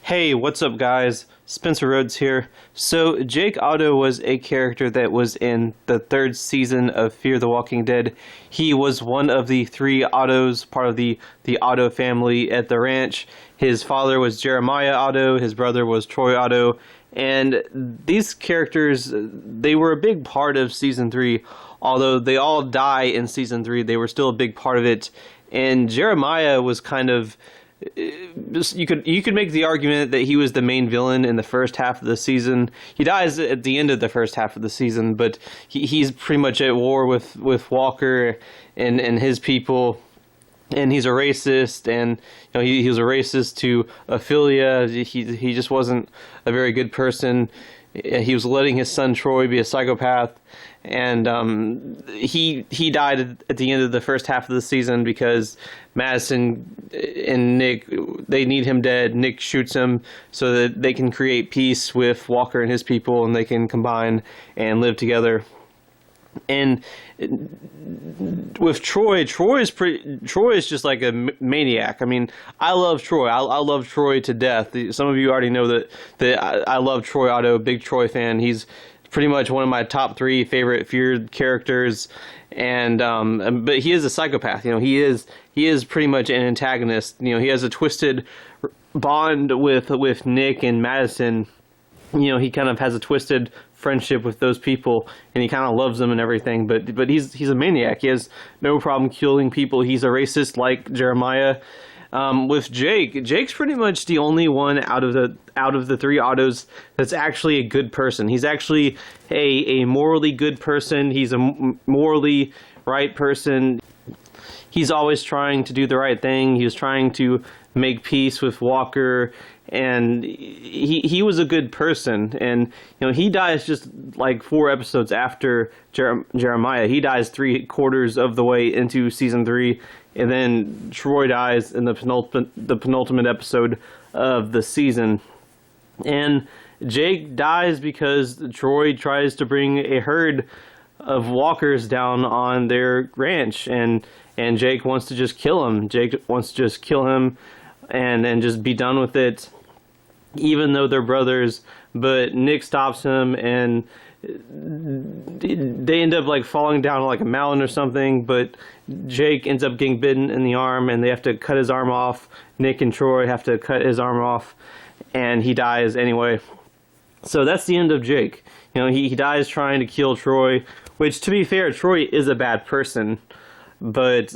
Hey, what's up, guys? Spencer Rhodes here. So, Jake Otto was a character that was in the third season of Fear the Walking Dead. He was one of the three Ottos, part of the Otto family at the ranch. His father was Jeremiah Otto, his brother was Troy Otto, and these characters, they were a big part of Season 3. Although they all die in Season 3, they were still a big part of it. And Jeremiah was kind of you could make the argument that he was the main villain in the first half of the season. He dies at the end of the first half of the season, but he's pretty much at war with Walker and his people, and he's a racist, and he was a racist to Ophelia. He just wasn't a very good person. He was letting his son Troy be a psychopath, and he died at the end of the first half of the season because Madison and Nick, they need him dead. Nick shoots him so that they can create peace with Walker and his people, and they can combine and live together. And with Troy is just like a maniac. I mean, I love Troy. I love Troy to death. Some of you already know that I love Troy Otto, big Troy fan. He's pretty much one of my top three favorite feared characters. And but he is a psychopath. He is pretty much an antagonist. He has a twisted bond with Nick and Madison. He kind of has a twisted friendship with those people, and he kind of loves them and everything, but he's a maniac. He has no problem killing people. He's a racist like Jeremiah. With Jake's pretty much the only one out of the three Ottos that's actually a good person. He's actually a morally good person. He's a morally right person. He's always trying to do the right thing. He was trying to make peace with Walker, and he was a good person. And he dies just like 4 episodes after Jeremiah. He dies 3/4 of the way into season 3, and then Troy dies in the penultimate episode of the season. And Jake dies because Troy tries to bring a herd of walkers down on their ranch, and Jake wants to just kill him. Jake wants to just kill him and just be done with it, even though they're brothers. But Nick stops him, and they end up like falling down like a mountain or something, but Jake ends up getting bitten in the arm, and they have to cut his arm off. Nick and Troy have to cut his arm off, and he dies anyway. So that's the end of Jake. He dies trying to kill Troy, which, to be fair, Troy is a bad person, but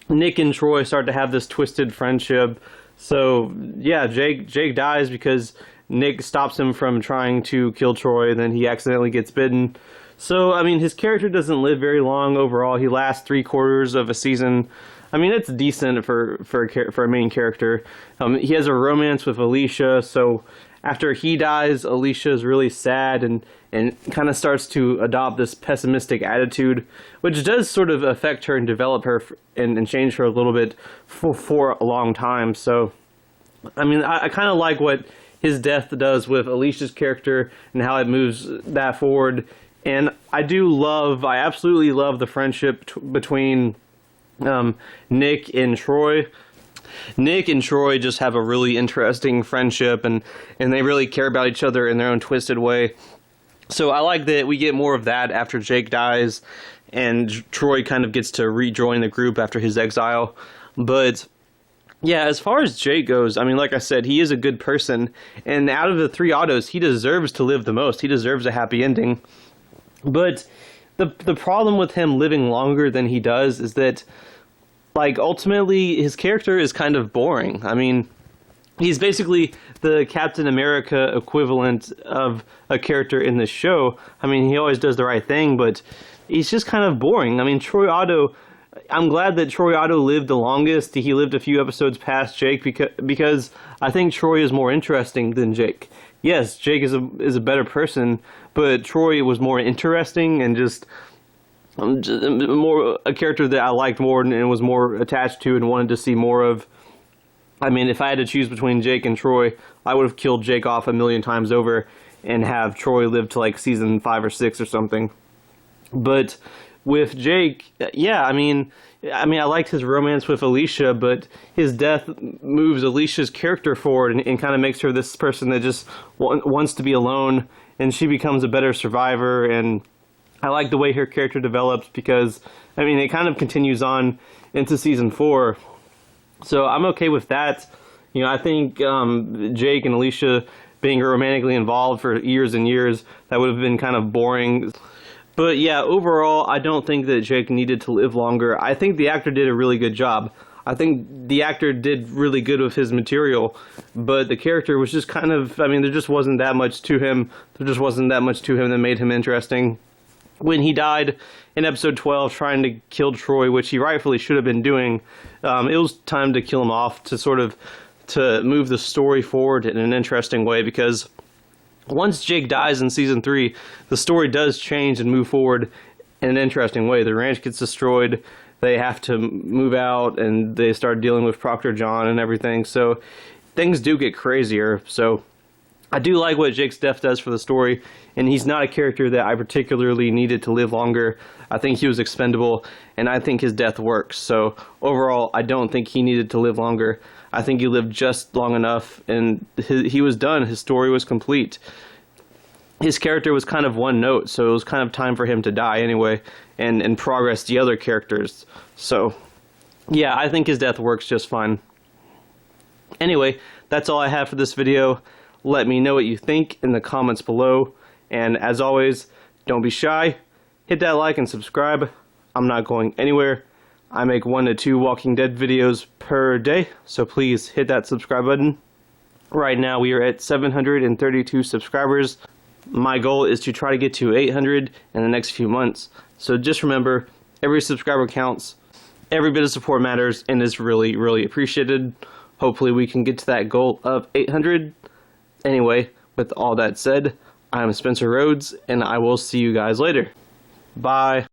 Nick and Troy start to have this twisted friendship. So yeah, Jake dies because Nick stops him from trying to kill Troy, and then he accidentally gets bitten. So I mean, his character doesn't live very long overall. He lasts 3/4 of a season. I mean, it's decent for a main character. He has a romance with Alicia, so after he dies, Alicia is really sad and kind of starts to adopt this pessimistic attitude, which does sort of affect her and develop her and change her a little bit for a long time. So, I mean, I kind of like what his death does with Alicia's character and how it moves that forward. And I absolutely love the friendship between Nick and Troy. Nick and Troy just have a really interesting friendship, and they really care about each other in their own twisted way. So I like that we get more of that after Jake dies, and Troy kind of gets to rejoin the group after his exile. But yeah, as far as Jake goes, I mean, like I said, he is a good person, and out of the three Ottos, he deserves to live the most. He deserves a happy ending. But the problem with him living longer than he does is that, like, ultimately, his character is kind of boring. I mean, he's basically the Captain America equivalent of a character in the show. I mean, he always does the right thing, but he's just kind of boring. I mean, Troy Otto, I'm glad that Troy Otto lived the longest. He lived a few episodes past Jake because I think Troy is more interesting than Jake. Yes, Jake is a better person, but Troy was more interesting and just more a character that I liked more and was more attached to and wanted to see more of. I mean, if I had to choose between Jake and Troy, I would have killed Jake off 1,000,000 times over and have Troy live to like season 5 or 6 or something. But with Jake, yeah, I liked his romance with Alicia, but his death moves Alicia's character forward and kind of makes her this person that just wants to be alone, and she becomes a better survivor. And I like the way her character develops because, it kind of continues on into season 4. So I'm okay with that. I think Jake and Alicia being romantically involved for years and years, that would have been kind of boring. But yeah, overall, I don't think that Jake needed to live longer. I think the actor did a really good job. I think the actor did really good with his material, but the character was just kind of, there just wasn't that much to him. There just wasn't that much to him that made him interesting. When he died in episode 12 trying to kill Troy, which he rightfully should have been doing, it was time to kill him off to move the story forward in an interesting way, because once Jake dies in season 3, the story does change and move forward in an interesting way. The ranch gets destroyed, they have to move out, and they start dealing with Proctor John and everything, so things do get crazier. So I do like what Jake's death does for the story, and he's not a character that I particularly needed to live longer. I think he was expendable, and I think his death works. So overall, I don't think he needed to live longer. I think he lived just long enough, and he was done. His story was complete. His character was kind of one note, so it was kind of time for him to die anyway, and progress the other characters. So yeah, I think his death works just fine. Anyway, that's all I have for this video. Let me know what you think in the comments below. And as always, don't be shy. Hit that like and subscribe. I'm not going anywhere. I make 1 to 2 Walking Dead videos per day, so please hit that subscribe button. Right now we are at 732 subscribers. My goal is to try to get to 800 in the next few months. So just remember, every subscriber counts. Every bit of support matters and is really, really appreciated. Hopefully we can get to that goal of 800. Anyway, with all that said, I'm Spencer Rhodes, and I will see you guys later. Bye.